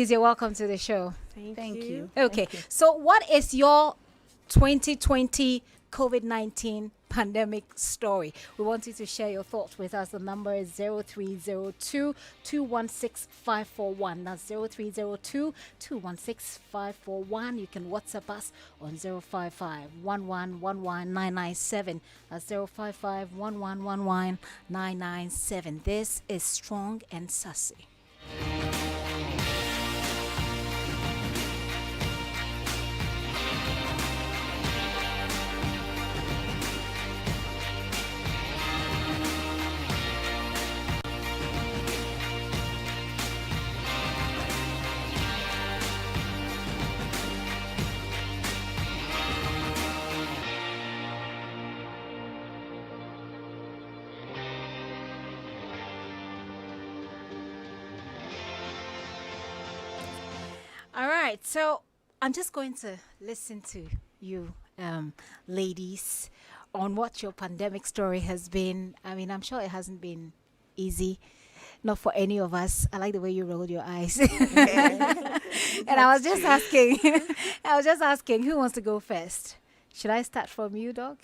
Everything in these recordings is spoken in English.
You're welcome to the show. Thank you. Okay, so what is your 2020 COVID-19 pandemic story? We want you to share your thoughts with us. The number is 0302 216 541. That's 0302 216 541. You can WhatsApp us on 055 1111997. That's 055 1111997. This is Strong and Sassy. All right, so I'm just going to listen to you, ladies, on what your pandemic story has been. I mean, I'm sure it hasn't been easy, not for any of us. I like the way you rolled your eyes. And I was just asking, who wants to go first? Should I start from you, dog?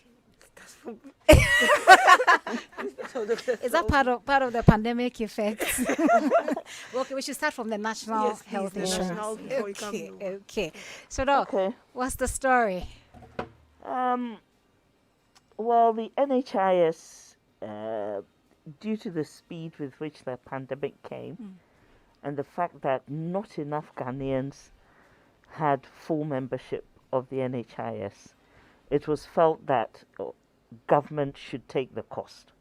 Is that part of the pandemic effects? Okay, we should start from the national health insurance. Okay. So, dog, what's the story? Well, the NHIS, due to the speed with which the pandemic came, and the fact that not enough Ghanaians had full membership of the NHIS, it was felt that government should take the cost.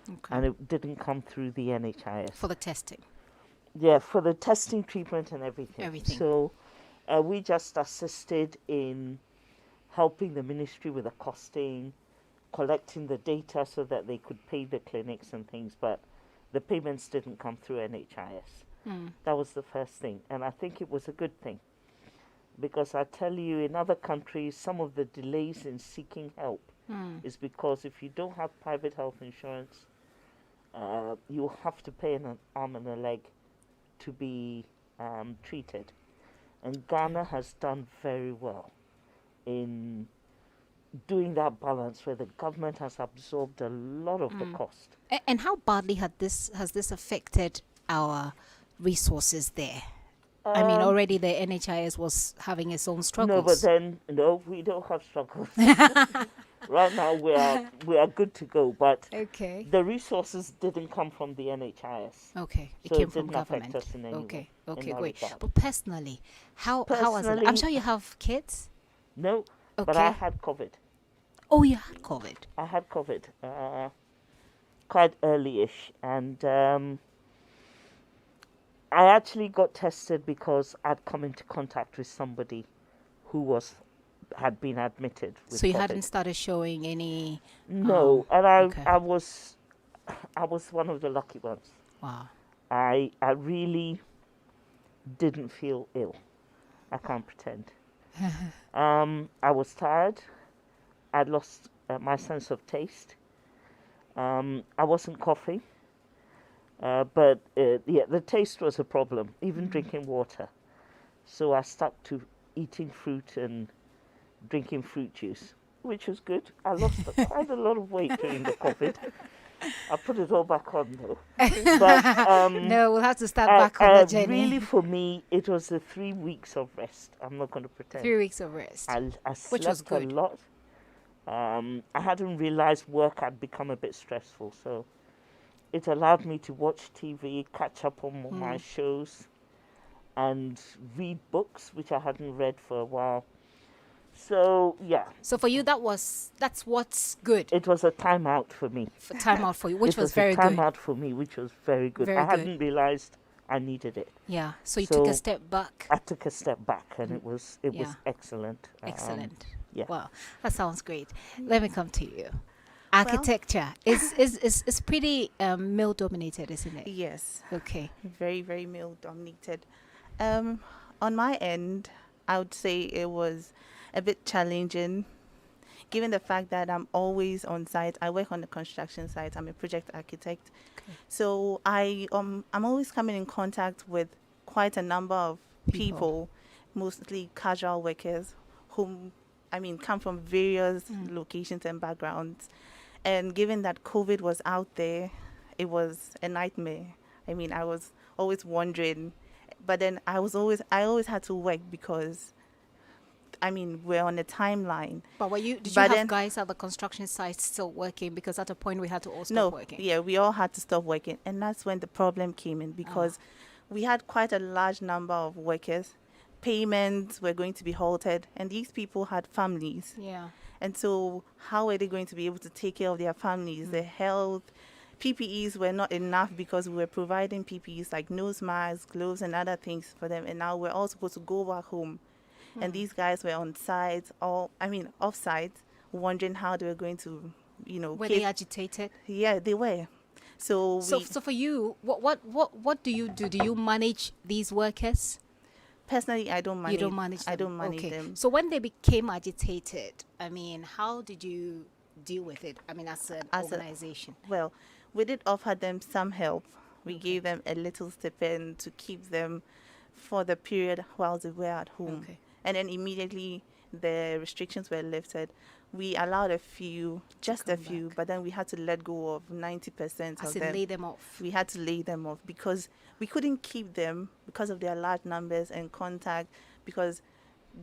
Okay. And it didn't come through the NHIS. For the testing. Yeah, for the testing, treatment, and everything. Everything. So we just assisted in helping the ministry with the costing, collecting the data so that they could pay the clinics and things, but the payments didn't come through NHIS. That was the first thing, and I think it was a good thing. Because I tell you, in other countries, some of the delays in seeking help is because if you don't have private health insurance, you have to pay an arm and a leg to be treated. And Ghana has done very well in doing that balance where the government has absorbed a lot of the cost. And how badly has this affected our resources there? I mean, already the NHIS was having its own struggles. No, but then, no, we don't have struggles. Right now, we are good to go, but Okay. the resources didn't come from the NHIS. Okay, it So came it from didn't affect government. us in any Okay, way, okay, in that great. regard. But personally, how was it? I'm sure you have kids. No, but I Okay. had COVID. Oh, you had COVID. I had COVID quite early-ish, and I actually got tested because I'd come into contact with somebody who had been admitted with So you COVID. hadn't started showing any. No, and okay. I was one of the lucky ones. Wow. I really didn't feel ill. I can't pretend. I was tired. I'd lost my sense of taste. I wasn't coughing. But the taste was a problem, even drinking water. So I stuck to eating fruit and drinking fruit juice, which was good. I lost quite a lot of weight during the COVID. I put it all back on though. But No, we'll have to start back on the journey. really, for me, it was the 3 weeks of rest. I'm not going to pretend. 3 weeks of rest. I Which was slept a good. lot. I hadn't realized work had become a bit stressful, so it allowed me to watch TV, catch up on my shows, and read books, which I hadn't read for a while. So, yeah, So for you, that's what's good. it was a time out for me. For time out for you, which It was a very time good. out for me, which was very good. Very I good. hadn't realized I needed it. Yeah. So you took a So step back. I took a step back, and it was Yeah. excellent. Excellent. yeah. Wow, that sounds great. Let me come to you. Architecture is pretty male dominated, isn't it? Yes, Okay. very, very male dominated. On my end, I would say it was a bit challenging given the fact that I'm always on site. I work on the construction site. I'm a project architect. Okay. So I'm always coming in contact with quite a number of people, mostly casual workers, whom come from various locations and backgrounds. And given that COVID was out there, it was a nightmare. I was always wondering, but then I always had to work because, we're on a timeline. But did you But have then, guys at the construction site still working? Because at a point we had to all stop no, working. yeah, we all had to stop working. And that's when the problem came in because we had quite a large number of workers. Payments were going to be halted, and these people had families. Yeah. And so, how are they going to be able to take care of their families, their health? PPEs were not enough because we were providing PPEs like nose masks, gloves, and other things for them. And now we're all supposed to go back home. And these guys were on site, off site, wondering how they were going to, Were they agitated? Yeah, they were. So, So for you, what do you do? Do you manage these workers? personally, I don't manage. You don't manage them. I don't manage Okay. them. So when they became agitated, how did you deal with it? As an As a- organization. Well, we did offer them some help. We gave them a little stipend to keep them for the period while they were at home. Okay. And then immediately the restrictions were lifted. We allowed just a come few, back. but then we had to let go of 90% As of in them. lay them off. We had to lay them off because we couldn't keep them because of their large numbers and contact, because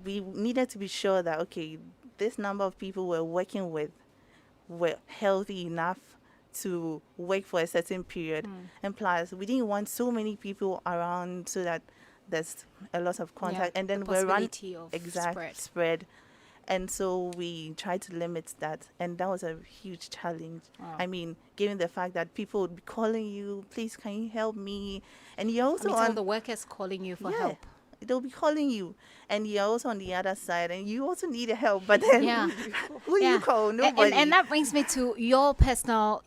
we needed to be sure that, okay, this number of people we're working with were healthy enough to work for a certain period. And plus, we didn't want so many people around so that there's a lot of contact. Yeah, And then the we're possibility of spread. And so we tried to limit that. And that was a huge challenge. Wow. Given the fact that people would be calling you, please, can you help me? And you're also all the workers calling you for help. They'll be calling you, and you're also on the other side, and you also need help. But then, Yeah. who you call? And, Nobody. and that brings me to your personal,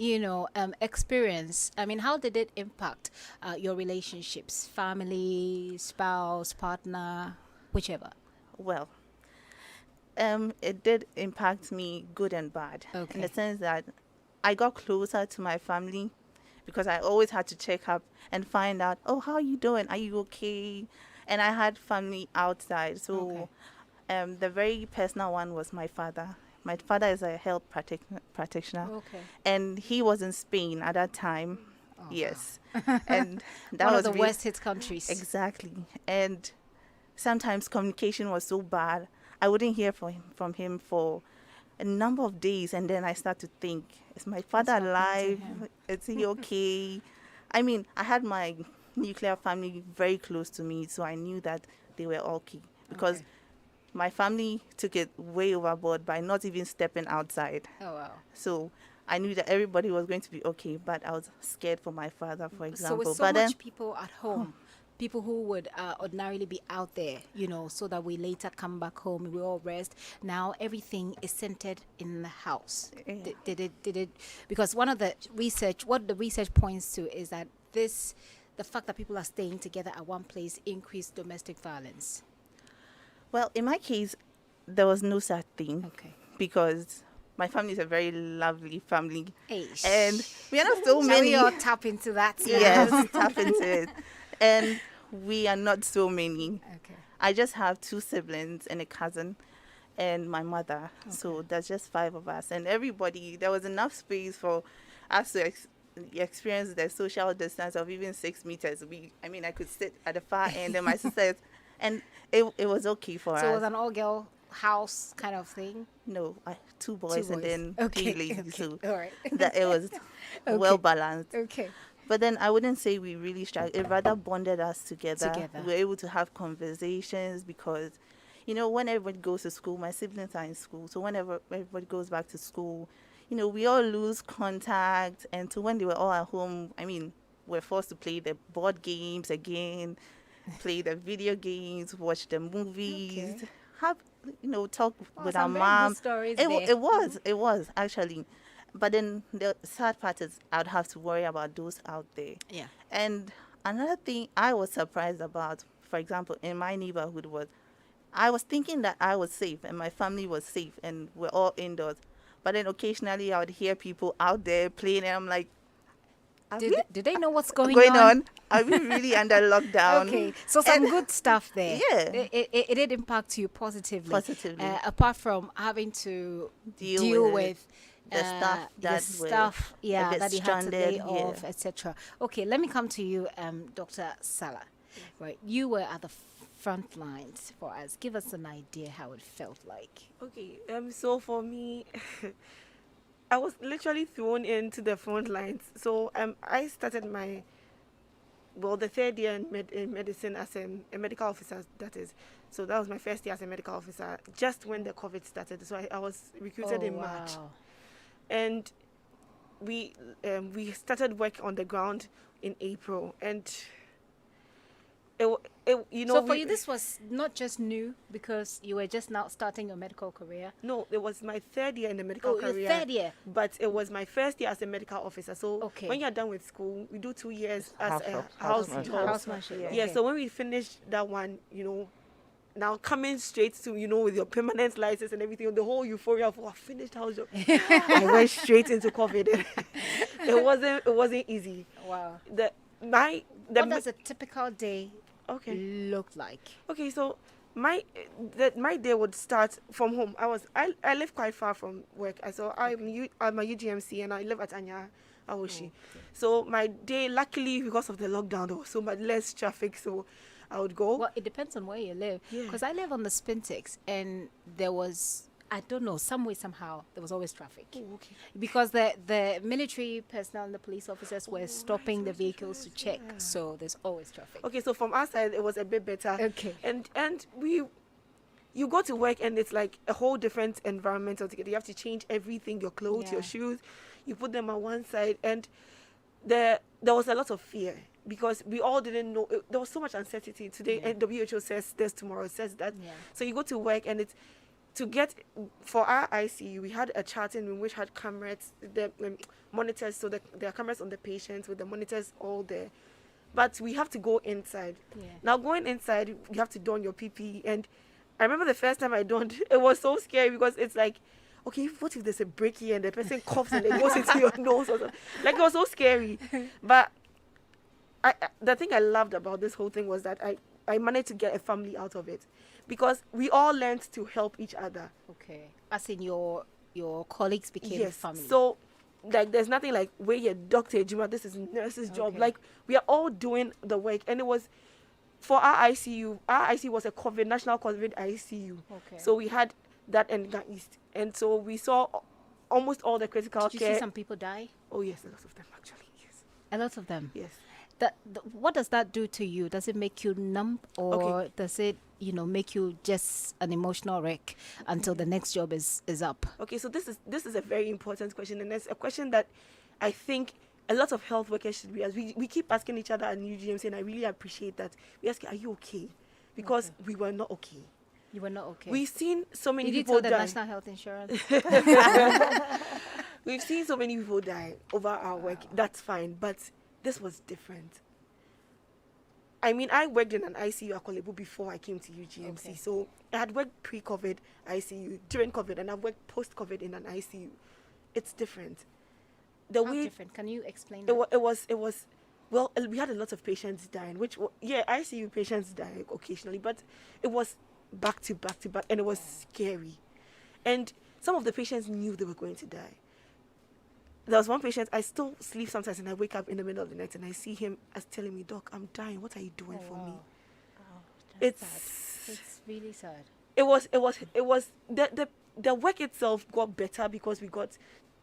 experience. How did it impact your relationships, family, spouse, partner, whichever? Well, it did impact me good and bad. Okay. In the sense that I got closer to my family because I always had to check up and find out, oh, how are you doing? Are you okay? And I had family outside. So the very personal one was my father. My father is a health practitioner. Okay. And he was in Spain at that time. Oh, yes. And that one was of the worst hit countries. Exactly. And sometimes communication was so bad. I wouldn't hear from him for a number of days, and then I start to think, is my father happened to alive? him? Is he okay? I had my nuclear family very close to me, so I knew that they were okay. Because Okay. my family took it way overboard by not even stepping outside. Oh, wow. So I knew that everybody was going to be okay, but I was scared for my father, for So example. with so but much then, people at home, people who would ordinarily be out there, so that we later come back home, we all rest. Now everything is centered in the house. Yeah. Did it? Because what the research points to is that the fact that people are staying together at one place increased domestic violence. well, in my case, there was no such thing. Okay. Because my family is a very lovely family. Eish. And we are not so Shall many. we all tap into that? now? Yes, tap into it. And we are not so many. Okay. I just have 2 siblings and a cousin and my mother. So there's just 5 of us. And everybody, there was enough space for us to experience the social distance of even 6 meters. I could sit at the far end and my sisters, and it was okay for So it us. was an all-girl house kind of thing. No, 2 boys and then 3 ladies. Okay. So All right. that it was well balanced. Okay. But then I wouldn't say we really struggled. It rather bonded us together. Together. We were able to have conversations because, when everybody goes to school, my siblings are in school. So whenever everybody goes back to school, we all lose contact. And so when they were all at home, we're forced to play the board games again, play the video games, watch the movies, Okay. have, talk with our some very mom. good stories It was actually. But then the sad part is I'd have to worry about those out there. Yeah. And another thing I was surprised about, for example, in my neighborhood was I was thinking that I was safe and my family was safe and we're all indoors. But then occasionally I would hear people out there playing and I'm like, Did they know what's going going on? on? Are we really under lockdown? Okay, so some And- good stuff there. Yeah. It did impact you positively. Positively. Apart from having to Deal deal with with the stuff the that were stuff, a yeah, bit that you had to lay stranded, yeah. off, etc. Okay, let me come to you, Dr. Salah. Right, you were at the front lines for us. Give us an idea how it felt like. Okay, so for me, I was literally thrown into the front lines. So I started the third year in medicine as a medical officer, that is. So that was my first year as a medical officer, just when the COVID started. So I was recruited in March. Wow. And we started work on the ground in April. And So for you, this was not just new because you were just now starting your medical career. No, it was my third year in the medical Your career. third year. But it was my first year as a medical officer. So Okay. when you're done with school, we do 2 years as House a job, house housemanship. job. Housemanship, Yeah, okay. so when we finished that one, now coming straight to, with your permanent license and everything, the whole euphoria of, I finished house job. I went straight into COVID. It wasn't easy. Wow. What What does a typical day Okay. look like? Okay, so my day would start from home. I live quite far from work. I'm a UGMC and I live at Anya Aoshi. So my day, luckily because of the lockdown, there was so much less traffic. So I would go. Well, it depends on where you live. Yeah. Because I live on the Spintex, and there was, I don't know, some way, somehow, there was always traffic. Oh, okay. Because the military personnel and the police officers were stopping the vehicles to check. So there's always traffic. Okay, so from our side it was a bit better. Okay. And you go to work and it's like a whole different environment altogether. You have to change everything, your clothes, Yeah. your shoes. You put them on one side, and there was a lot of fear because we all didn't know. There was so much uncertainty. Today, Yeah. WHO says this, tomorrow says that. Yeah. So you go to work and it's to get for our ICU. We had a charting room which had cameras, the monitors. So there are cameras on the patients with the monitors all there. But we have to go inside. Yeah. Now going inside, you have to don your PPE. And I remember the first time I donned, it was so scary because it's like, okay, what if there's a break here and the person coughs and it goes into your nose or something? Like, it was so scary. But the thing I loved about this whole thing was that I managed to get a family out of it because we all learned to help each other. Okay. As in your colleagues became Yes. family. So, like, there's nothing like, where you're Dr. Juma, this is nurse's job. Okay. Like, we are all doing the work. And it was, for our ICU was a national COVID ICU. Okay. So we had that in Ghana East. And so we saw almost all the critical Did you care. see some people die? Oh, yes, a lot of them, actually. Yes. A lot of them. Yes. What does that do to you? Does it make you numb, or Okay. does it, make you just an emotional wreck until the next job is up? Okay, so this is a very important question, and it's a question that I think a lot of health workers should be asking. We keep asking each other at UGMC, and I really appreciate that. We ask, are you okay? Because we were not okay. You were not okay. We've seen so many Did you people tell the die. National Health Insurance? We've seen so many people die over our work. That's fine, but this was different. I mean, I worked in an ICU at Kolebu before I came to UGMC. Okay. So I had worked pre-COVID ICU, during COVID, and I've worked post-COVID in an ICU. It's different. The How way different? Can you explain it, that? it was, well, we had a lot of patients dying, ICU patients die occasionally, but it was back to back to back, and it was scary. And some of the patients knew they were going to die. There was one patient, I still sleep sometimes, and I wake up in the middle of the night and I see him as telling me, Doc, I'm dying. What are you doing for me? That's It's sad. It's really sad. it was the work itself got better because we got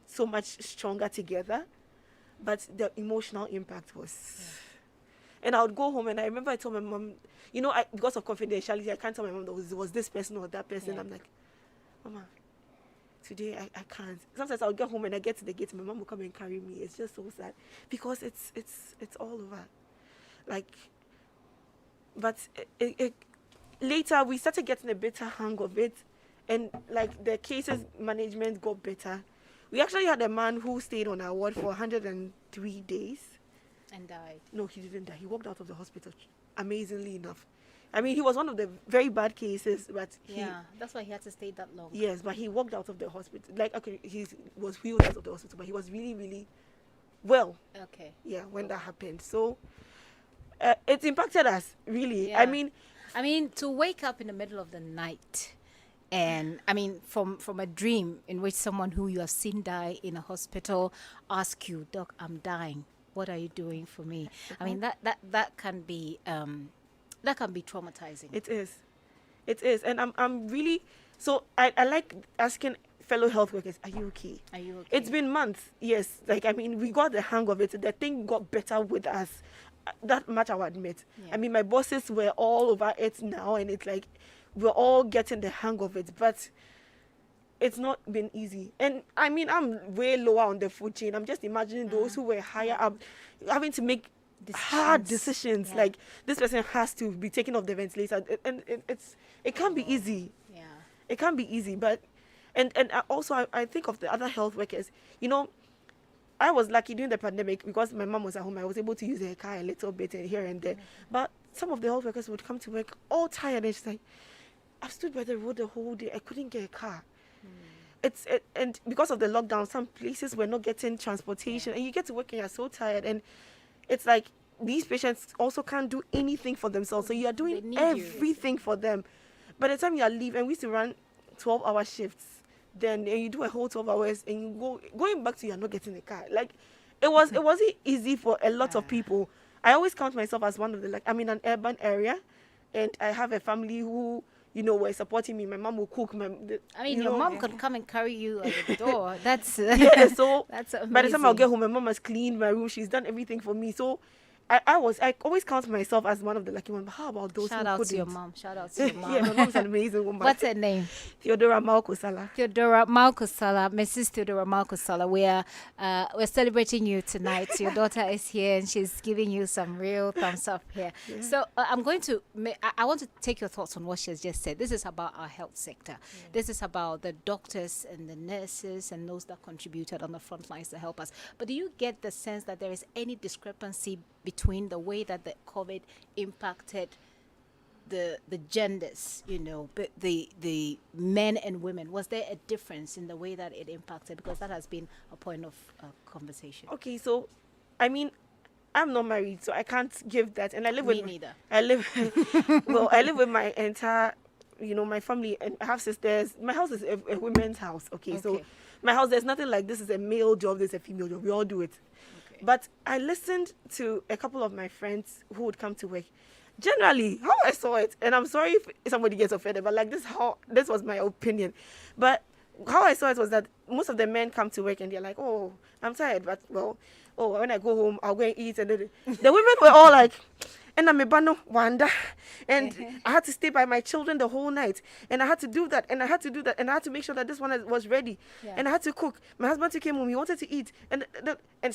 so much stronger together, but the emotional impact was. And I would go home, and I remember I told my mom, because of confidentiality, I can't tell my mom there was this person or that person. Yeah. I'm like, Mama, today I can't. Sometimes I'll get home and I get to the gate, my mom will come and carry me. It's just so sad because it's all over. Like, but later we started getting a better hang of it, and like the cases management got better. We actually had a man who stayed on our ward for 103 days. And died. No, he didn't die. He walked out of the hospital, amazingly enough. I mean, he was one of the very bad cases, but That's why he had to stay that long. yes, but he walked out of the hospital. Like, okay, he was wheeled out of the hospital, but he was really, really well. Okay. Yeah, when that happened. So it impacted us really. Yeah. I mean, To wake up in the middle of the night, and I mean, from a dream in which someone who you have seen die in a hospital ask you, "Doc, I'm dying. What are you doing for me?" I mean, that can be traumatizing. it is, and I'm really, so I like asking fellow health workers, are you okay? Are you okay? It's been months, yes. Like, I mean, we got the hang of it. The thing got better with us. That much I will admit. Yeah. I mean, my bosses were all over it now, and it's like we're all getting the hang of it. But it's not been easy. And I mean, I'm way lower on the food chain. I'm just imagining those who were higher up having to make hard decisions. Yeah. Like, this person has to be taken off the ventilator, and it can't be easy. Yeah. It can't be easy. But and also I think of the other health workers. You know, I was lucky during the pandemic because my mom was at home. I was able to use her car a little bit and here and there. But some of the health workers would come to work all tired, and she's like, I've stood by the road the whole day. I couldn't get a car. And because of the lockdown, some places were not getting transportation, and you get to work and you're so tired. And it's like these patients also can't do anything for themselves, so you are They doing need you. everything for them. By the time you are leaving, and we used to run 12-hour shifts, then and you do a whole 12 hours, and you going back to, you're not getting a car. Like, it wasn't easy for a lot of people. I always count myself as one of the, like, I'm in an urban area, and I have a family who, you know, were supporting me. My mom will cook. I mean, you your know, mom could come and carry you at the door. That's yeah. So that's amazing. by the time I'll get home, my mom has cleaned my room. She's done everything for me. So I always count myself as one of the lucky ones. But how about those Shout who out couldn't? to your mom. Shout out to your mom. Yeah, my mom's an amazing woman. What's her name? Theodora Malkosala. Theodora Malkosala, Mrs. Theodora Malkosala. We're celebrating you tonight. Your daughter is here, and she's giving you some real thumbs up here. Yeah. So I'm going to. I want to take your thoughts on what she has just said. This is about our health sector. This is about the doctors and the nurses and those that contributed on the front lines to help us. But do you get the sense that there is any discrepancy between the way that the COVID impacted the genders, you know, but the men and women? Was there a difference in the way that it impacted? Because that has been a point of conversation. Okay, so I mean, I'm not married, so I can't give that. And I live Me with neither. I live I live with my entire, you know, my family, and I have sisters. My house is a women's house. Okay, so Okay. my house, there's nothing like this is a male job, this is a female job. We all do it. Okay. But I listened to a couple of my friends who would come to work. Generally, how I saw it, and I'm sorry if somebody gets offended, but like this was my opinion. But how I saw it was that most of the men come to work and they're like, oh, I'm tired, but well, oh, when I go home, I'll go and eat. And then the women were all like, and I'm a bano wanda, and I had to stay by my children the whole night, and I had to do that, and I had to do that, and I had to make sure that this one was ready, Yeah. and I had to cook. My husband came home, he wanted to eat, and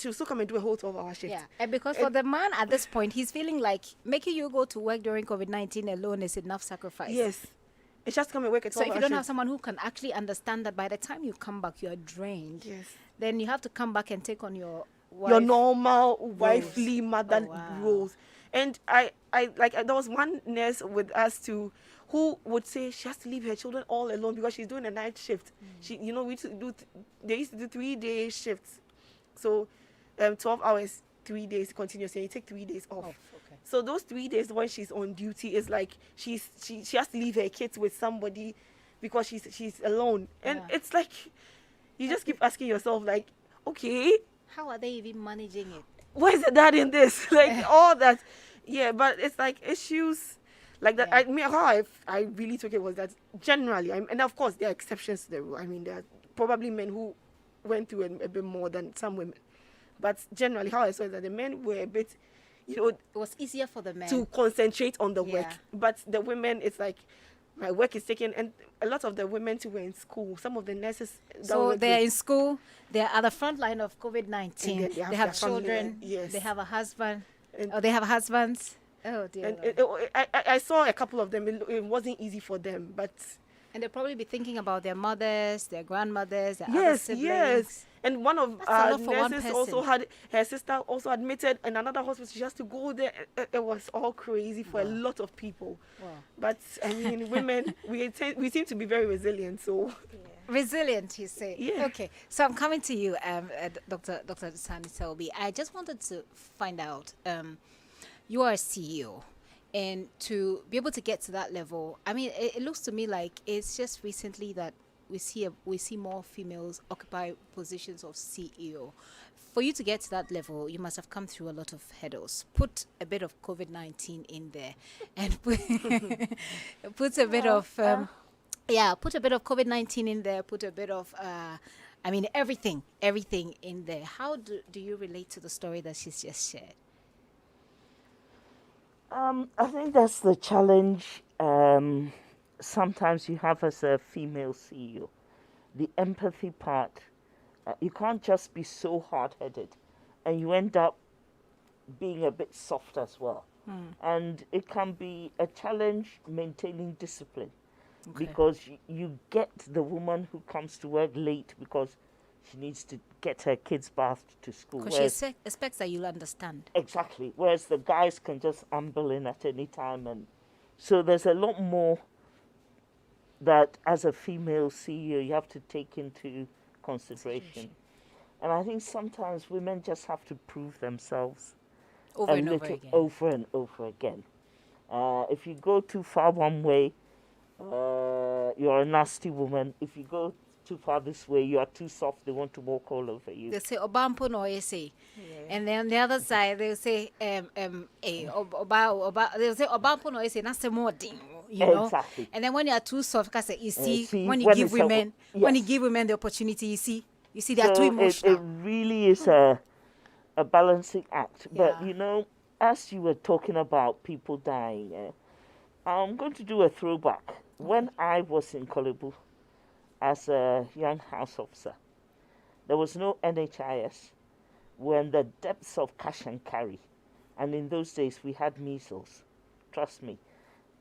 she would still come and do a whole 12-hour shift. Yeah, and because for the man at this point, he's feeling like making you go to work during COVID-19 alone is enough sacrifice. Yes. It's just come and work at So if 12 you don't hour have someone who can actually understand that by the time you come back, you're drained, Yes. then you have to come back and take on your Your wife. normal wifely mother Oh, wow. roles. And I like, there was one nurse with us too who would say she has to leave her children all alone because she's doing a night shift. She, you know, they used to do 3-day shifts. So 12 hours, 3 days continuously. You take 3 days off. Oh, okay. So those 3 days when she's on duty is like she has to leave her kids with somebody because she's alone. And Yeah. it's like you just keep asking yourself, like, okay, How are they even managing it? where's the dad in this? Like all that. Yeah, but it's like issues like that. Yeah. I mean, how I really took it was that generally, and of course there are exceptions to the rule. I mean, there are probably men who went through a bit more than some women. But generally, how I saw it, that the men were a bit, you know, It was easier for the men. to concentrate on the work. Yeah. But the women, it's like, my work is taken, and a lot of the women too were in school. Some of the nurses. that So went they're with- in school. They're at the front line of COVID-19. And then They they have, have their family, children. yes. They have a husband. And- They have husbands. Oh dear. and Lord. I saw a couple of them. It wasn't easy for them, but And they'll probably be thinking about their mothers, their grandmothers, their other yes, siblings. yes. And one of That's a our lot for one nurses also person. had her sister also admitted in another hospital. She has to go there. It was all crazy for a lot of people. Wow. But I mean, women, we seem to be very resilient. So Yeah. Resilient, you say. Yeah. Okay, so I'm coming to you, Dr. Sani Selby. I just wanted to find out. You are a CEO, and to be able to get to that level, I mean, it looks to me like it's just recently that we see more females occupy positions of CEO. For you to get to that level, you must have come through a lot of hurdles. Put a bit of COVID-19 in there, and put a bit of put a bit of COVID-19 in there. Put a bit of I mean, everything in there. How do you relate to the story that she's just shared? I think that's the challenge. Sometimes you have as a female CEO, the empathy part. You can't just be so hard-headed, and you end up being a bit soft as well. And it can be a challenge maintaining discipline because you get the woman who comes to work late because she needs to get her kids bathed to school. Because she expects that you'll understand. Exactly. Whereas the guys can just amble in at any time. And so there's a lot more that as a female CEO you have to take into consideration. And I think sometimes women just have to prove themselves Over a and over little again. over and over again. If you go too far one way, you're a nasty woman. If you go too far this way, you are too soft. They want to walk all over you. They say Obampo no say, and then on the other side they'll say they'll say Obampo no say that's more ding, you know. Exactly. And then when you are too soft, because you see, see, when you when give it's a- women when you yes. give women the opportunity, you see they are too So it emotional. really is a balancing act. But Yeah. you know, as you were talking about people dying, I'm going to do a throwback. When I was in Kolebu as a young house officer, there was no NHIS. We're in the depths of cash and carry. And in those days, we had measles. Trust me.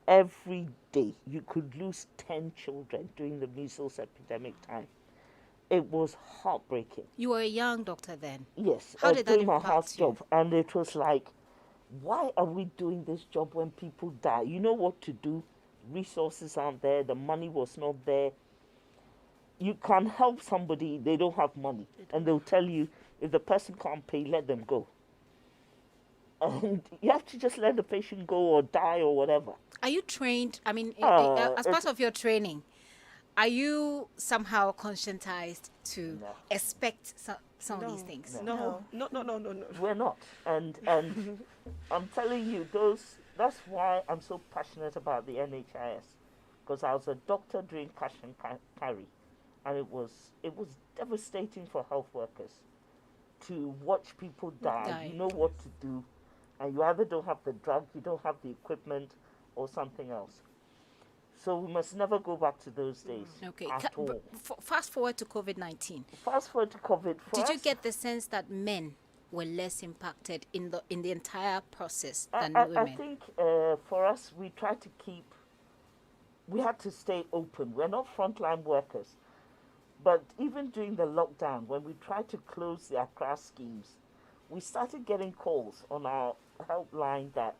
Every day, you could lose 10 children during the measles epidemic time. It was heartbreaking. You were a young doctor then. Yes, How I was did that doing my impact house you? job, and it was like, why are we doing this job when people die? You know what to do. Resources aren't there. The money was not there. You can help somebody, they don't have money, and they'll tell you if the person can't pay, let them go. And you have to just let the patient go or die or whatever. Are you trained? I mean, as part it's- of your training, are you somehow conscientized to No. expect some of these things? No. We're not, and I'm telling you, that's why I'm so passionate about the NHIS, because I was a doctor during cash and carry, and it was devastating for health workers to watch people die. Die. You know what to do, and you either don't have the drug, you don't have the equipment, or something else. So we must never go back to those days Okay. at all. Fast forward to COVID-19. Fast forward to COVID. For Did you us, get the sense that men were less impacted in the entire process than I women? think for us, we had to stay open. We're not frontline workers. But even during the lockdown, when we tried to close the Accra schemes, we started getting calls on our helpline that,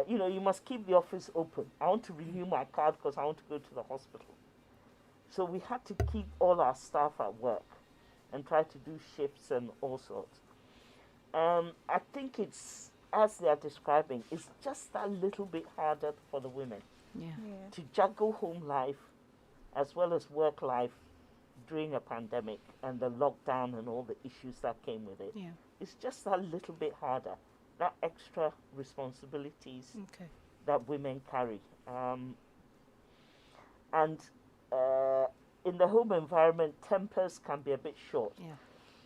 you must keep the office open. I want to renew my card because I want to go to the hospital. So we had to keep all our staff at work and try to do shifts and all sorts. I think it's, as they are describing, it's just that little bit harder for the women Yeah. to juggle home life as well as work life during a pandemic and the lockdown and all the issues that came with it. Yeah. It's just that little bit harder, that extra responsibilities Okay. that women carry. And in the home environment, tempers can be a bit short. Yeah.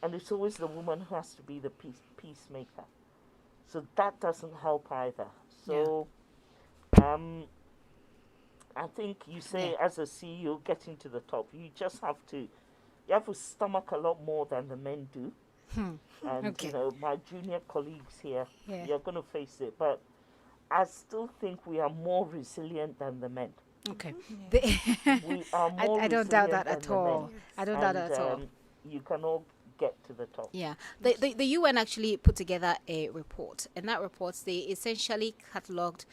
And it's always the woman who has to be the peacemaker. So that doesn't help either. So I think you say as a CEO getting to the top, you have to stomach a lot more than the men do. And Okay. my junior colleagues here, Yeah. you're going to face it. But I still think we are more resilient than the men. Okay. We are more I don't doubt resilient that than at the all. men. I don't doubt that at all. You can all get to the top. Yeah, the UN actually put together a report, and that report, they essentially catalogued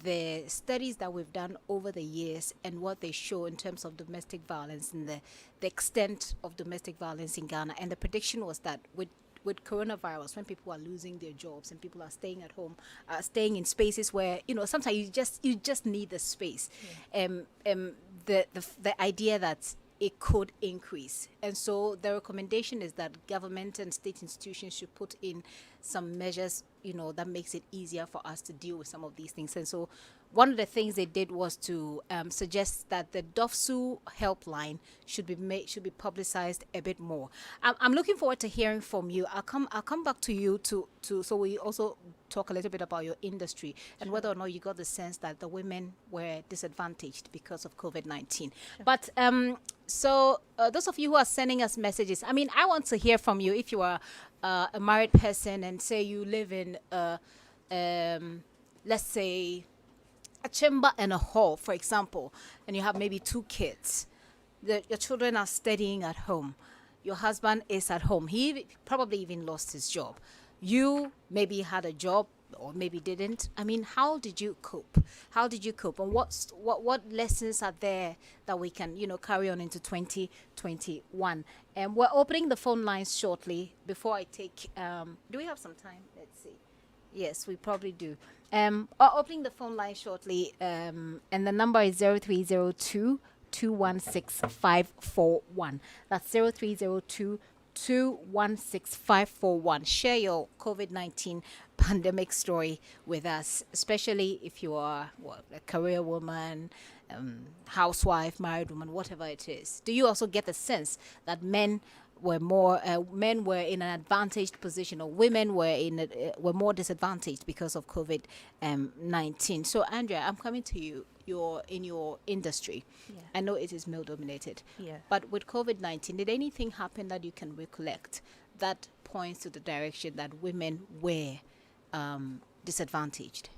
the studies that we've done over the years and what they show in terms of domestic violence and the extent of domestic violence in Ghana. And the prediction was that with coronavirus, when people are losing their jobs and people are staying at home, staying in spaces where, sometimes you just need the space. The idea that it could increase. And so the recommendation is that government and state institutions should put in some measures, that makes it easier for us to deal with some of these things. And so one of the things they did was to suggest that the DOFSU helpline should be publicized a bit more. I'm looking forward to hearing from you. I'll come back to you to so we also talk a little bit about your industry and whether or not you got the sense that the women were disadvantaged because of COVID-19. But so those of you who are sending us messages, I want to hear from you. If you are a married person and say you live in, let's say, a chamber and a hall, for example, and you have maybe 2 kids. Your children are studying at home. Your husband is at home. He probably even lost his job. You maybe had a job or maybe didn't. How did you cope? And what lessons are there that we can, carry on into 2021? And we're opening the phone lines shortly. Before I take, do we have some time? Let's see. Yes, we probably do. Opening the phone line shortly, and the number is 0302 216 541. That's 0302 216 541. Share your COVID-19 pandemic story with us, especially if you are a career woman, housewife, married woman, whatever it is. Do you also get the sense that men were in an advantaged position, or women were more disadvantaged because of COVID-19? So Andrea, I'm coming to you. You're in your industry. Yeah. I know it is male dominated. Yeah. But with COVID-19, did anything happen that you can recollect that points to the direction that women were disadvantaged?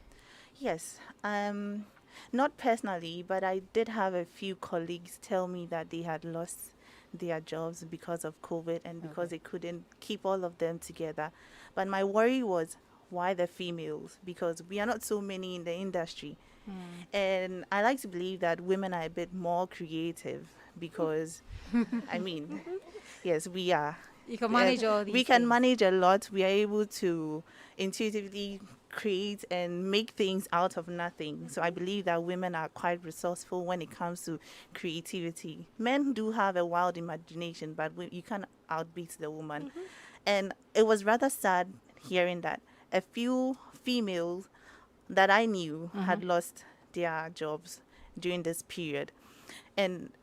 Yes. Not personally, but I did have a few colleagues tell me that they had lost their jobs because of COVID and because they couldn't keep all of them together. But my worry was, why the females? Because we are not so many in the industry. And I like to believe that women are a bit more creative because, yes, we are. You can manage all these We can things. manage a lot. We are able to intuitively create and make things out of nothing. So I believe that women are quite resourceful when it comes to creativity. Men do have a wild imagination, but you can't outbeat the woman. And it was rather sad hearing that a few females that I knew had lost their jobs during this period. And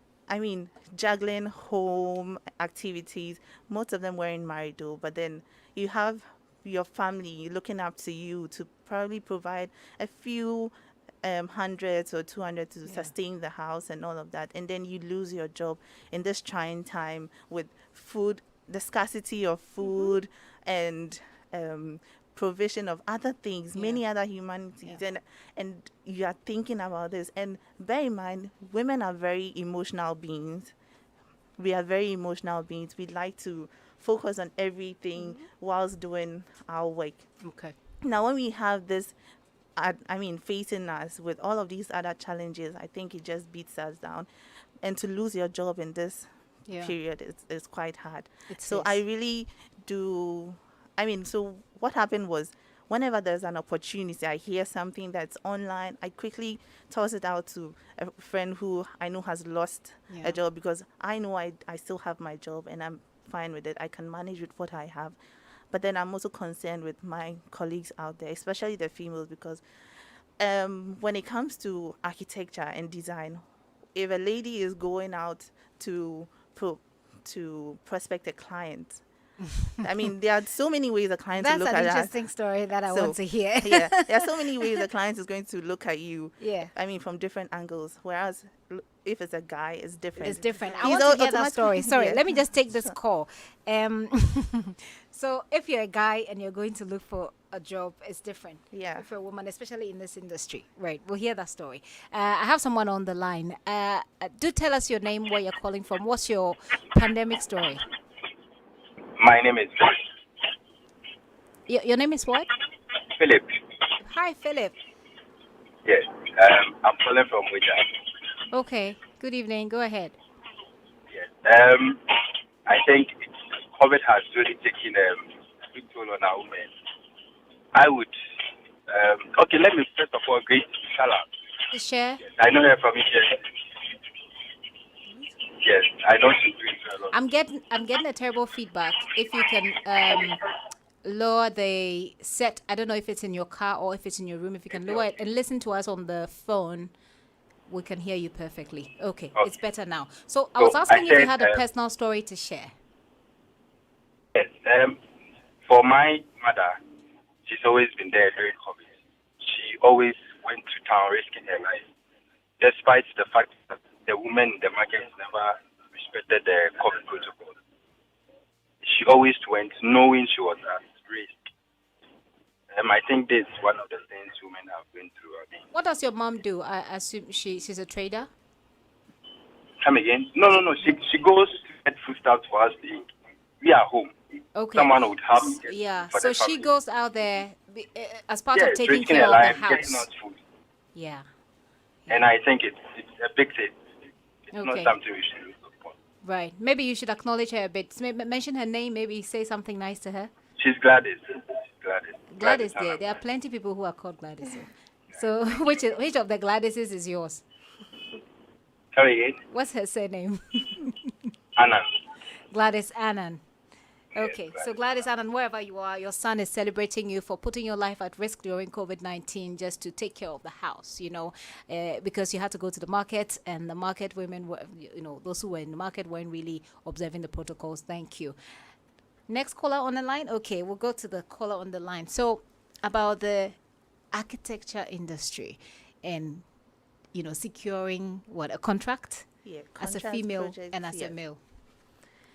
juggling home activities, most of them weren't married though, but then you have your family looking up to you to probably provide a few hundreds or 200 to sustain the house and all of that. And then you lose your job in this trying time with food, the scarcity of food and provision of other things, many other humanities, and you are thinking about this. And bear in mind, women are very emotional beings. We are very emotional beings. We like to focus on everything whilst doing our work. Okay. Now, when we have this, facing us with all of these other challenges, I think it just beats us down. And to lose your job in this period is quite hard. So I really do. So what happened was, whenever there's an opportunity, I hear something that's online, I quickly toss it out to a friend who I know has lost a job, because I know I still have my job and I'm fine with it. I can manage with what I have. But then I'm also concerned with my colleagues out there, especially the females, because when it comes to architecture and design, if a lady is going out to prospect a client, there are so many ways a client That's will look an at interesting story that I want to hear. there are so many ways a client is going to look at you. From different angles. Whereas if it's a guy, it's different. It's different. I want to hear that story. Sorry, let me just take this call. So if you're a guy and you're going to look for a job, it's different. Yeah. If you're a woman, especially in this industry. Right. We'll hear that story. I have someone on the line. Do tell us your name, where you're calling from. What's your pandemic story? My name is Your name is what? Philip. Hi, Philip. Yes. I'm calling from Wija. Okay. Good evening. Go ahead. Yes. I think COVID has really taken a big toll on our women. I would. Okay, let me first of all greet Salah. To share. Yes, I know her from India. Yes, I know she's doing so a lot. I'm getting a terrible feedback. If you can lower the set, I don't know if it's in your car or if it's in your room. If you can lower it and listen to us on the phone, we can hear you perfectly. Okay, it's Okay. better now. So I So was I asking if you said, had a personal story to share. yes. For my mother, she's always been there during COVID. She always went to town risking her life, despite the fact that the women in the market never respected the COVID protocol. She always went knowing she was at risk. I think this is one of the things women have been through. I mean, What does your mom do? I assume she's a trader. come again? No, no, no. She goes to get food stuff for us to eat. We are home. Okay. Someone would have to get Yeah. for the So she family. goes out there as part of Yes, taking risking care her of the life, getting house. us food. Yeah. And I think it's a big thing. It's not Okay. something we should lose upon. Right. Maybe you should acknowledge her a bit. Mention her name. Maybe say something nice to her. She's Gladys. She's Gladys. Gladys Hannah. there. There are plenty of people who are called Gladys. So which of the Gladyses is yours? Sorry again? What's her surname? Anna. Gladys Annan. Yes, Okay, Gladys so Gladys Annan, wherever you are, your son is celebrating you for putting your life at risk during COVID-19 just to take care of the house, because you had to go to the market and the market women were, those who were in the market weren't really observing the protocols. Thank you. Next caller on the line. Okay, we'll go to the caller on the line. So about the architecture industry and, securing a contract Yeah, as a contract female projects, and as a yes. male.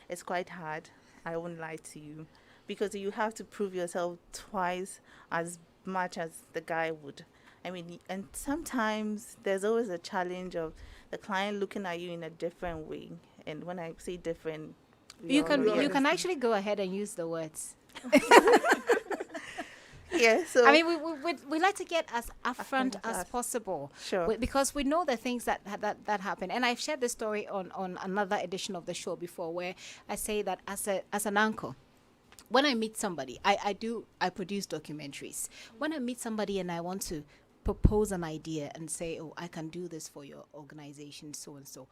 It's quite hard. I won't lie to you, because you have to prove yourself twice as much as the guy would. I mean, and sometimes there's always a challenge of the client looking at you in a different way. And when I say different, we You all can know you what can is- actually go ahead and use the words. Yeah. So I mean, we like to get as upfront as as- possible, Sure. because we know the things that happen. And I've shared this story on another edition of the show before, where I say that as an uncle, when I meet somebody, I produce documentaries. When I meet somebody and I want to propose an idea and say, oh, I can do this for your organization, so and so,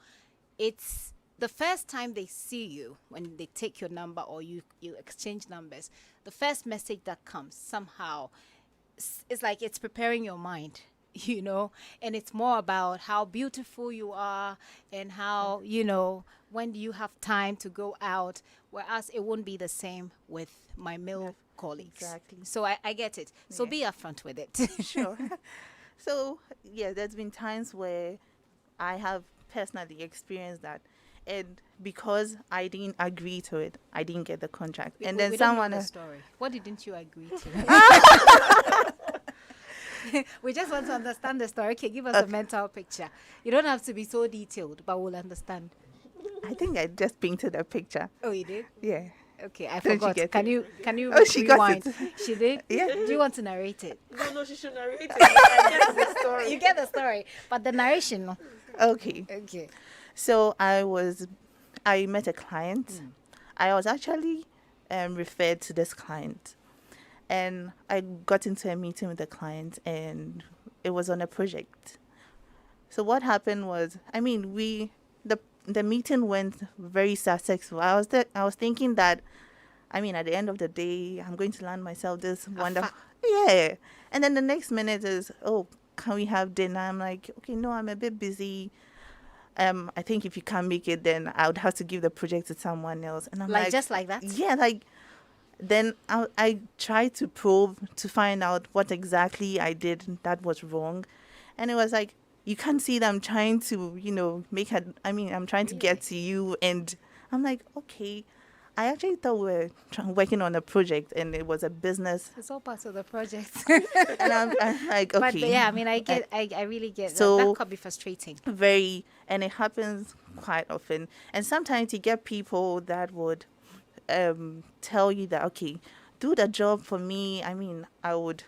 it's the first time they see you, when they take your number or you exchange numbers, the first message that comes somehow, it's like it's preparing your mind, and it's more about how beautiful you are and how, when do you have time to go out, whereas it won't be the same with my male colleagues. exactly. So I get it. So Yeah. be upfront with it. Sure. So, yeah, there's been times where I have personally experienced that. And because I didn't agree to it, I didn't get the contract. And then we don't know someone the else. story. What didn't you agree to? We just want to understand the story. Okay, give us a mental picture. You don't have to be so detailed, but we'll understand. I think I just painted a picture. Oh, you did? Yeah. Okay, I Don't you forgot. get Can it? you Oh, she got rewind? it. She did? Yeah. Do you want to narrate it? No, she should narrate it. I get the story. You get the story, but the narration, no. Okay. Okay. So I met a client. I was actually referred to this client. And I got into a meeting with the client, and it was on a project. So what happened was, I mean, the meeting went very successful. I was thinking that, I mean, at the end of the day, I'm going to land myself this wonderful. Yeah. And then the next minute is, oh, can we have dinner? I'm like, okay, no, I'm a bit busy. I think if you can't make it, then I would have to give the project to someone else. And I'm Like just like that? Yeah, like. Then I tried to probe to find out what exactly I did that was wrong. And it was like, you can't see that I'm trying to, I'm trying to get to you. And I'm like, okay, I actually thought we were working on a project and it was a business. It's all part of the project. And I'm like, okay. But yeah, I mean, I really get So- that. That could be frustrating. And it happens quite often. And sometimes you get people that would tell you that, okay, do the job for me. I mean, I would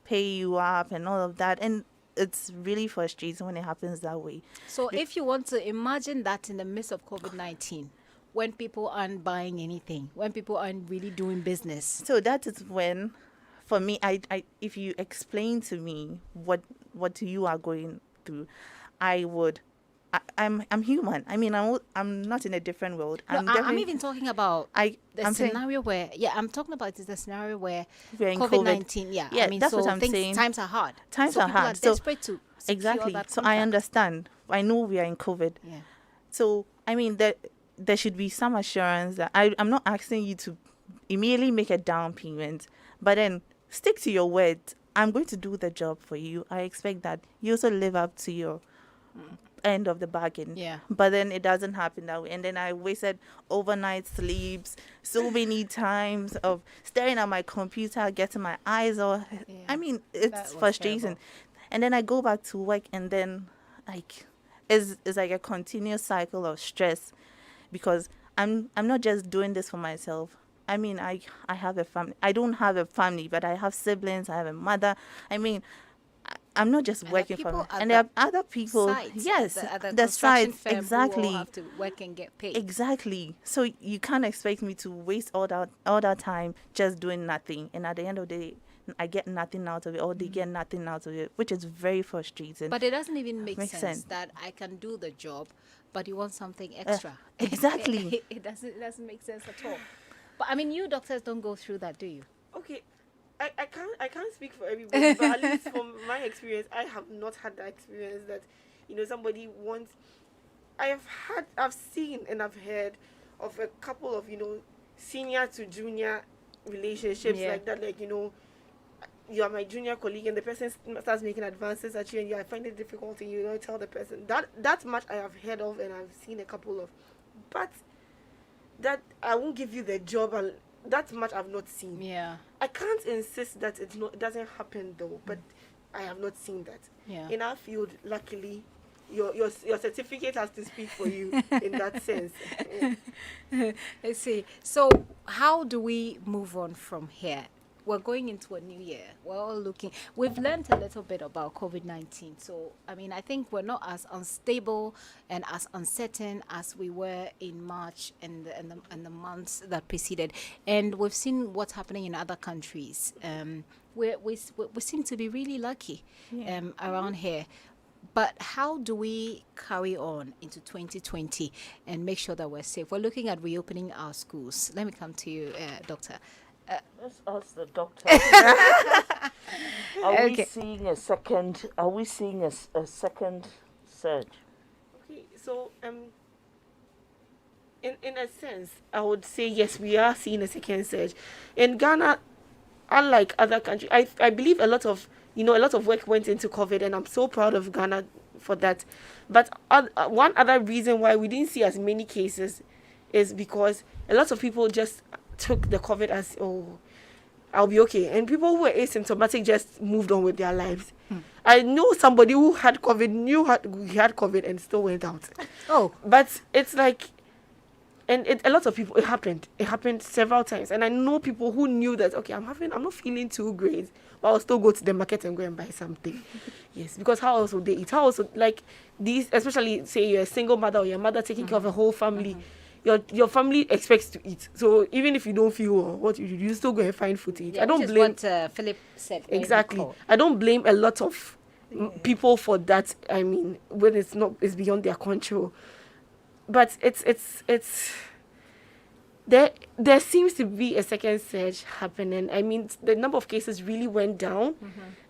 pay you up and all of that. And it's really frustrating when it happens that way. So if you want to imagine that in the midst of COVID-19, when people aren't buying anything, when people aren't really doing business. So that is when, for me, I if you explain to me what you are going through, I would. I'm human. I mean, I'm not in a different world. No, I'm definitely- even talking about the I'm saying scenario where, I'm talking about the scenario where we're in COVID-19, Yeah, I mean, that's so what I'm saying. times are hard. Times so are people hard. are So- desperate to secure Exactly. that So I contract. understand. I know we are in COVID. Yeah. So I mean, there should be some assurance that I'm not asking you to immediately make a down payment, but then stick to your word. I'm going to do the job for you. I expect that you also live up to your end of the bargain. Yeah. But then it doesn't happen that way. And then I wasted overnight sleeps, so many times of staring at my computer, getting my eyes all. Yeah. I mean, That it's was frustrating. terrible. And then I go back to work, and then like it's like a continuous cycle of stress, because I'm not just doing this for myself. I mean, I have a family. I don't have a family, but I have siblings. I have a mother. I mean, I'm not just And there are working for people me. at And there the are other people. Sites, Yes, at the the construction sites firm who all exactly. have to work and get paid. Exactly. So you can't expect me to waste all that time just doing nothing, and at the end of the day, I get nothing out of it, or they get nothing out of it, which is very frustrating. But it doesn't even make Makes sense, sense. that I can do the job, but you want something extra. exactly. It doesn't make sense at all. But I mean, you doctors don't go through that, do you? Okay, I can't speak for everybody, but at least from my experience, I have not had that experience that, somebody wants. I've seen and I've heard of a couple of, senior to junior relationships Yeah. like that, like, you are my junior colleague and the person starts making advances at you and you find it difficult and you don't tell the person. That much I have heard of and I've seen a couple of. But that I won't give you the job, and that much I've not seen. Yeah. I can't insist that it doesn't happen though, but I have not seen that. Yeah. In our field, luckily, your certificate has to speak for you in that sense. Let's see. So, how do we move on from here? We're going into a new year. We're all looking. We've learned a little bit about COVID-19. So, I mean, I think we're not as unstable and as uncertain as we were in March and the months that preceded. And we've seen what's happening in other countries. We seem to be really lucky around here. But how do we carry on into 2020 and make sure that we're safe? We're looking at reopening our schools. Let me come to you, Doctor. Let's ask the doctor. Are we Okay. seeing a second? Are we seeing a second surge? Okay, so in a sense, I would say yes, we are seeing a second surge. In Ghana, unlike other countries, I believe a lot of work went into COVID, and I'm so proud of Ghana for that. But one other reason why we didn't see as many cases is because a lot of people just took the COVID as, oh, I'll be okay, and people who were asymptomatic just moved on with their lives. I know somebody who had COVID, he had COVID, and still went out. Oh, But it's like, and a lot of people, it happened several times, and I know people who knew that, okay, I'm not feeling too great, but I'll still go to the market and go and buy something. Yes, because how else would they eat? How else would, like these, especially say you're a single mother or your mother taking care of a whole family, your family expects to eat. So even if you don't feel well, what you still go and find food to eat. yeah, I don't which is blame what Philip said. when he exactly. called. I don't blame a lot of people for that. I mean, when it's beyond their control. But it's there seems to be a second surge happening. I mean, the number of cases really went down,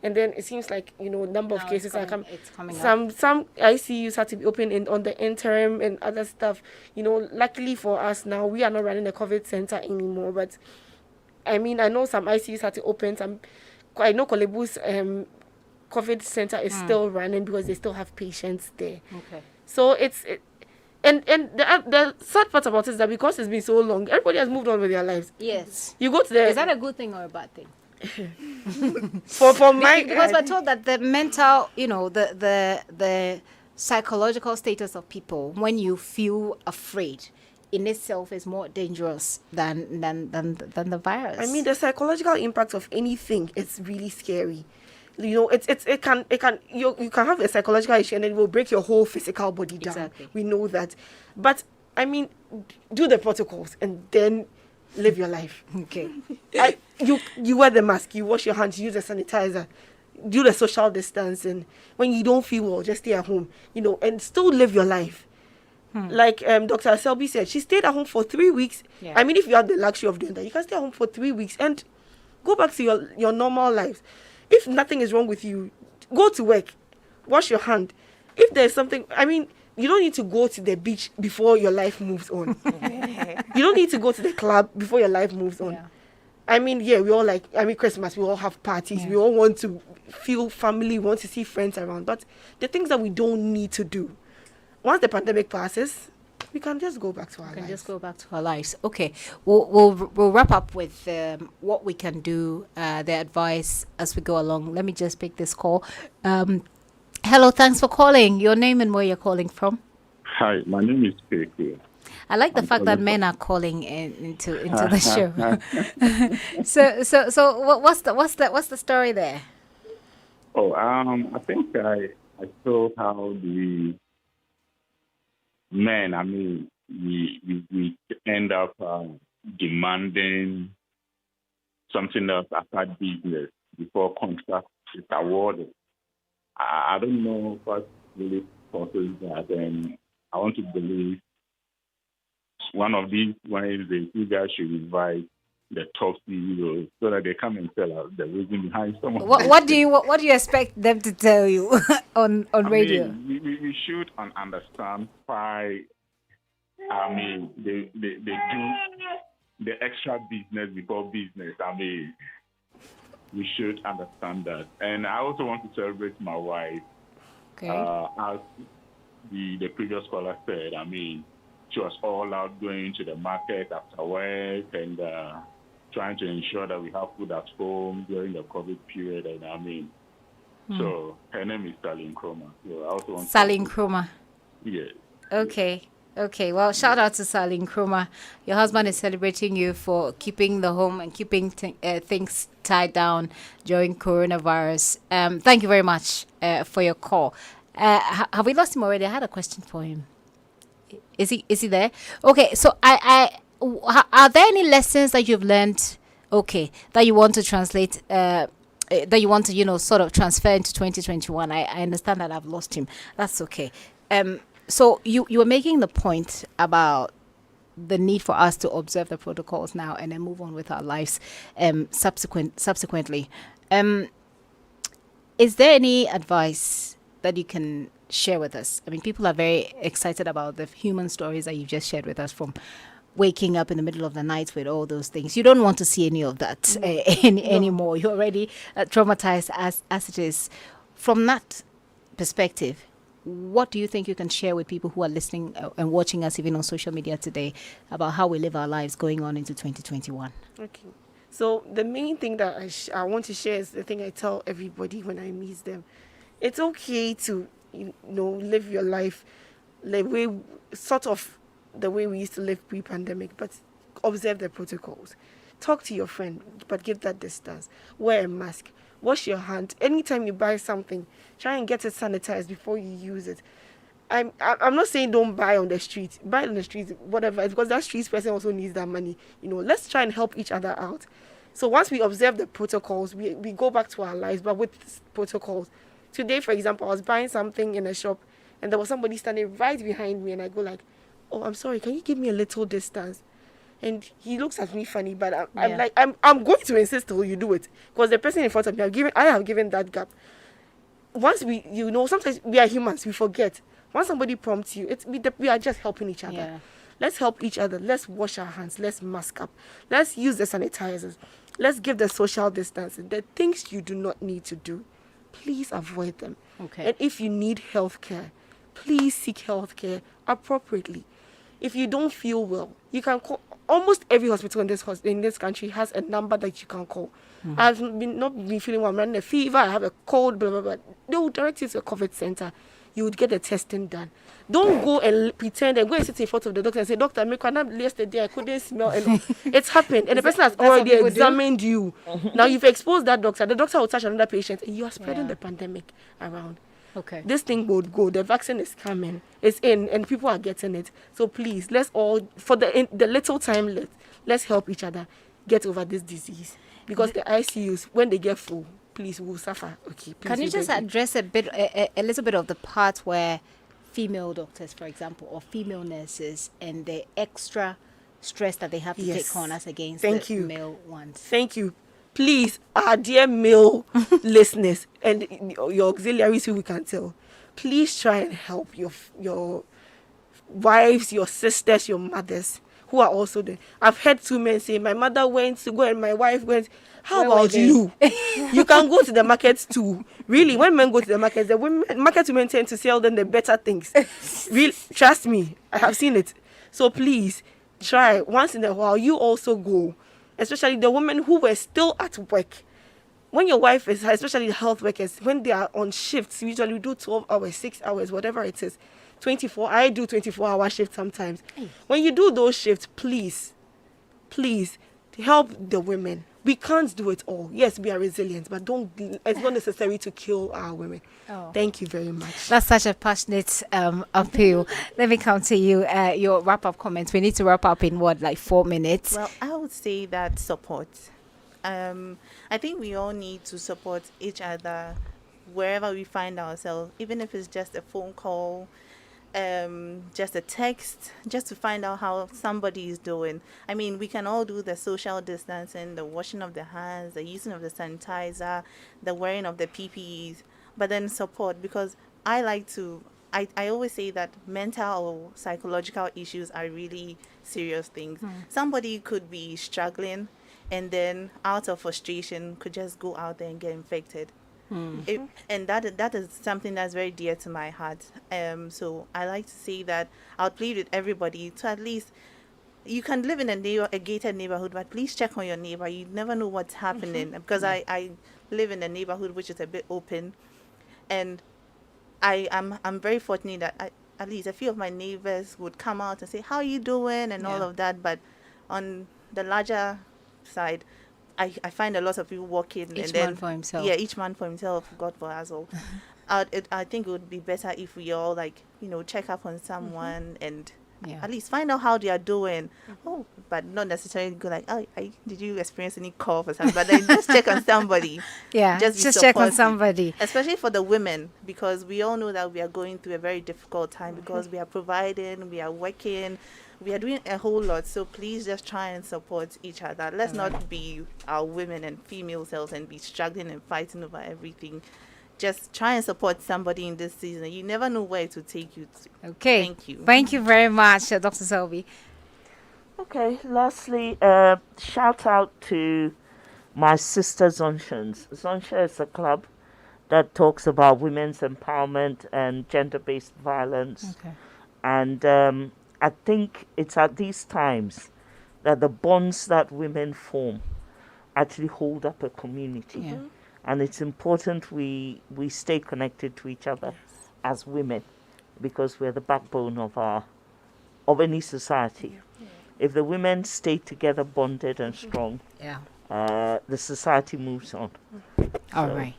and then it seems like number of Now cases are coming. it's coming up. Some ICUs had to be open on the interim and other stuff. Luckily for us now, we are not running a COVID center anymore. But I mean, I know some ICUs had to open. I know Kolebu's COVID center is still running because they still have patients there. Okay. So and the sad part about it is that because it's been so long, everybody has moved on with their lives. Yes. You go to the Is that a good thing or a bad thing? for my Because we're told that the mental, the psychological status of people when you feel afraid in itself is more dangerous than the virus. I mean, the psychological impact of anything is really scary. it can you can have a psychological issue and it will break your whole physical body down. Exactly. We know that, but I mean, do the protocols and then live your life. Okay. You wear the mask, you wash your hands, you use the sanitizer, do the social distance, and when you don't feel well, just stay at home, and still live your life. Like Dr. Selby said, she stayed at home for 3 weeks. Yeah. I mean, if you have the luxury of doing that, you can stay at home for 3 weeks and go back to your normal lives. If nothing is wrong with you, go to work, wash your hand. If there's something, I mean, you don't need to go to the beach before your life moves on. You don't need to go to the club before your life moves on. Yeah. I mean, yeah, we all Christmas, we all have parties, we all want to feel family, we want to see friends around. But the things that we don't need to do, once the pandemic passes, we can just go back to our We can lives. just go back to our lives. Okay, we'll wrap up with what we can do, the advice as we go along. Let me just pick this call. Hello, thanks for calling. Your name and where you're calling from. Hi, my name is Peku. I like the I'm fact that calling men are calling into the show. So what's the story there? Oh, I think I saw how the men, I mean, we end up demanding something else after business before contract is awarded. I don't know what really causes that, and I want to believe one of these Wednesdays you guys should invite the top CEOs so that they come and tell us the reason behind some of What do you expect them to tell you on radio? We should understand why. I mean, they do the extra business before business. I mean, we should understand that. And I also want to celebrate my wife. Okay. As the previous caller said, I mean, she was all out going to the market after work and trying to ensure that we have food at home during the COVID period. And I mean, so her name is Sally Nkrumah. So I also want Sally Nkrumah. Yes. Okay. Well, shout out to Sally Nkrumah. Your husband is celebrating you for keeping the home and keeping things tied down during coronavirus. Thank you very much for your call. Have we lost him already? I had a question for him. Is he there? Okay. So are there any lessons that you've learned? Okay, that you want to translate. That you want to sort of transfer into 2021. I understand that I've lost him. That's okay. So you were making the point about the need for us to observe the protocols now and then move on with our lives subsequently. Is there any advice that you can share with us? I mean, people are very excited about the human stories that you've just shared with us, from waking up in the middle of the night with all those things. You don't want to see any of that anymore. You're already traumatized as it is. From that perspective, what do you think you can share with people who are listening and watching us even on social media today about how we live our lives going on into 2021? Okay. So the main thing that I want to share is the thing I tell everybody when I meet them. It's okay to, live your life the way we used to live pre-pandemic, but observe the protocols. Talk to your friend, but give that distance. Wear a mask. Wash your hand. Anytime you buy something, try and get it sanitized before you use it. I'm not saying don't buy on the street. Buy on the street, whatever, because that street person also needs that money. Let's try and help each other out. So once we observe the protocols, we go back to our lives, but with protocols. Today, for example, I was buying something in a shop, and there was somebody standing right behind me, and I go like, "Oh, I'm sorry, can you give me a little distance?" And he looks at me funny, but I'm like, I'm going to insist till you do it, because the person in front of me, I have given that gap. Once sometimes we are humans, we forget. Once somebody prompts you, we are just helping each other. Yeah. Let's help each other. Let's wash our hands. Let's mask up. Let's use the sanitizers. Let's give the social distancing. The things you do not need to do, please avoid them. Okay. And if you need health care, please seek health care appropriately. If you don't feel well, you can call. Almost every hospital in this country has a number that you can call. I've not been feeling well. I'm running a fever. I have a cold. Blah blah blah. They will direct you to a COVID center. you would get the testing done. Don't go and pretend and go and sit in front of the doctor and say, Doctor, yesterday I couldn't smell. And it's happened. And the person has already examined you. Now you've exposed that doctor. The doctor will touch another patient and you are spreading the pandemic around. Okay. This thing would go. The vaccine is coming. It's in and people are getting it. So please, let's all, for the little time left, let's help each other get over this disease. Because the ICUs, when they get full, please, we'll suffer. Okay, please. Can you just address a little bit of the part where female doctors, for example, or female nurses, and the extra stress that they have to take on as against the male ones? Thank you. Please, our dear male listeners and your auxiliaries who we can tell, please try and help your wives, your sisters, your mothers who are also there. I've heard 2 men say, my mother went to go and my wife went. How about you? You can go to the markets too. Really, when men go to the markets, the market women tend to sell them the better things. Really, trust me, I have seen it. So please, try once in a while. You also go, especially the women who were still at work. When your wife is, especially the health workers, when they are on shifts, usually we do 12 hours, 6 hours, whatever it is. 24. I do 24-hour shifts sometimes. When you do those shifts, please help the women. We can't do it all. Yes, we are resilient, but it's not necessary to kill our women. Oh. Thank you very much. That's such a passionate appeal. Let me come to you. Your wrap-up comments. We need to wrap up in 4 minutes? Well, I would say that support. I think we all need to support each other wherever we find ourselves, even if it's just a phone call, just a text, just to find out how somebody is doing. I mean, we can all do the social distancing, the washing of the hands, the using of the sanitizer, the wearing of the PPEs, but then support, because I always say that mental or psychological issues are really serious things. Somebody could be struggling and then out of frustration could just go out there and get infected. And that is something that's very dear to my heart. So I like to say that I'll plead with everybody to at least, you can live in a gated neighborhood, but please check on your neighbor. You never know what's happening. Because I live in a neighborhood which is a bit open, and I'm very fortunate that at least a few of my neighbors would come out and say, how are you doing, and all of that. But on the larger side, I find a lot of people walking each man for himself. Yeah, each man for himself, God for us all. I think it would be better if we all check up on someone and at least find out how they are doing. Oh, but not necessarily go like, oh, did you experience any cough or something? But then just check on somebody. Yeah, just check on somebody. Especially for the women, because we all know that we are going through a very difficult time because we are providing, we are working, we are doing a whole lot. So please just try and support each other. Let's not be our women and female selves and be struggling and fighting over everything. Just try and support somebody in this season. You never know where it will take you to. Okay. Thank you. Thank you very much, Dr. Selby. Okay, lastly, shout out to my sister Zonshans. Zonsha is a club that talks about women's empowerment and gender-based violence. Okay. And I think it's at these times that the bonds that women form actually hold up a community. Yeah. And it's important we stay connected to each other as women, because we're the backbone of any society. Yeah. If the women stay together, bonded and strong, the society moves on. All right.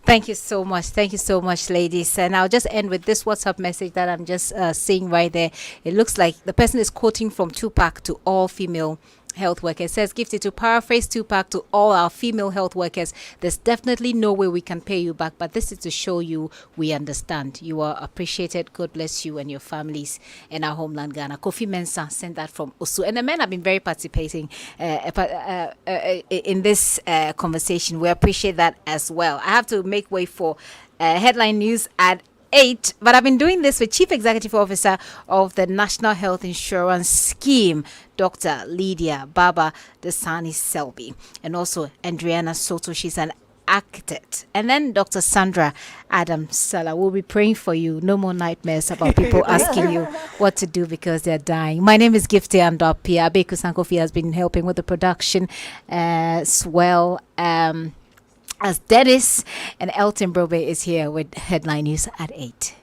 Thank you so much. Thank you so much, ladies. And I'll just end with this WhatsApp message that I'm just seeing right there. It looks like the person is quoting from Tupac to all female health workers. It says, gifted to paraphrase Tupac to all our female health workers, there's definitely no way we can pay you back, but this is to show you we understand. You are appreciated. God bless you and your families in our homeland, Ghana. Kofi Mensah sent that from Osu. And the men have been very participating in this conversation. We appreciate that as well. I have to make way for headline news at 8, but I've been doing this with Chief Executive Officer of the National Health Insurance Scheme, Dr. Lydia Baba Desani Selby, and also Andriana Soto. She's an architect. And then Dr. Sandra Adam Sala will be praying for you. No more nightmares about people asking you what to do because they're dying. My name is Gifty Andopia. Abeku Sankofi has been helping with the production as well. As Dennis, and Elton Brobe is here with headline news at 8.